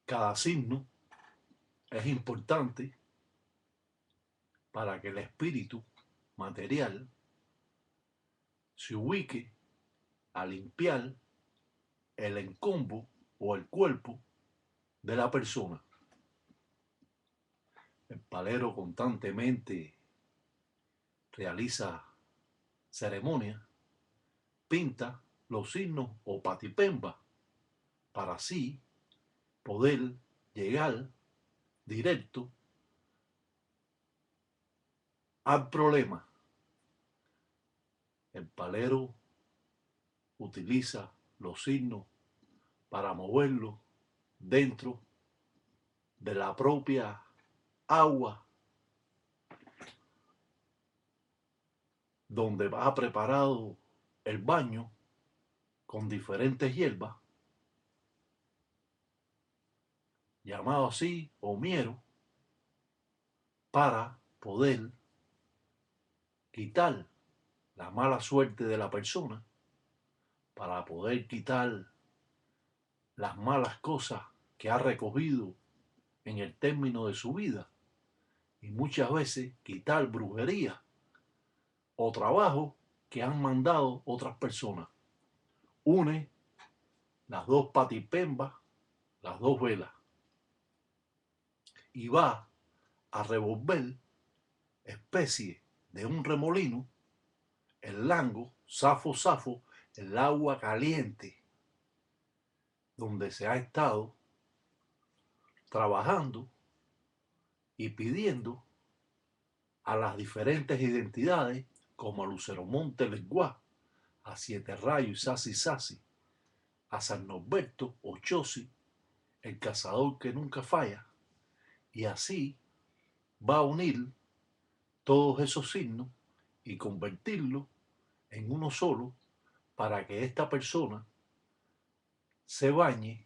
Cada signo es importante para que el espíritu material se ubique a limpiar el encombo o el cuerpo de la persona. El palero constantemente realiza ceremonias, pinta los signos o patipemba para así poder llegar directo al problema. El palero utiliza los signos para moverlo dentro de la propia agua donde ha preparado el baño con diferentes hierbas, llamado así homiero, para poder quitar la mala suerte de la persona, para poder quitar las malas cosas que ha recogido en el término de su vida y muchas veces quitar brujería o trabajo que han mandado otras personas. Une las dos patipembas, las dos velas, y va a revolver especie de un remolino, el lango, safo, el agua caliente, donde se ha estado trabajando y pidiendo a las diferentes identidades, como a Lucero Monte Leguá, a Siete Rayos y Sasi, a San Norberto Ochosi, el cazador que nunca falla, y así va a unir todos esos signos y convertirlos en uno solo para que esta persona se bañe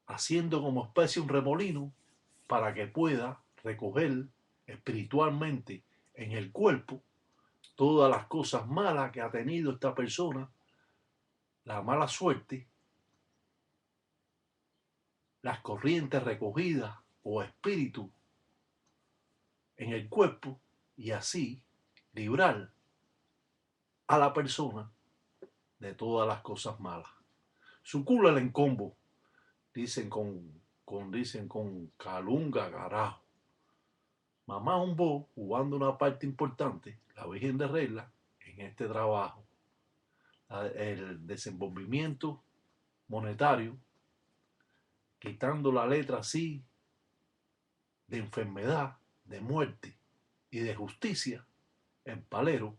haciendo como especie un remolino para que pueda recoger espiritualmente en el cuerpo todas las cosas malas que ha tenido esta persona, la mala suerte, las corrientes recogidas o espíritus en el cuerpo, y así librar a la persona de todas las cosas malas. Su culo el encombo, dicen con calunga, carajo. Mamá Humbo jugando una parte importante, la Virgen de Regla, en este trabajo. El desenvolvimiento monetario, quitando la letra así de enfermedad, de muerte y de justicia, el palero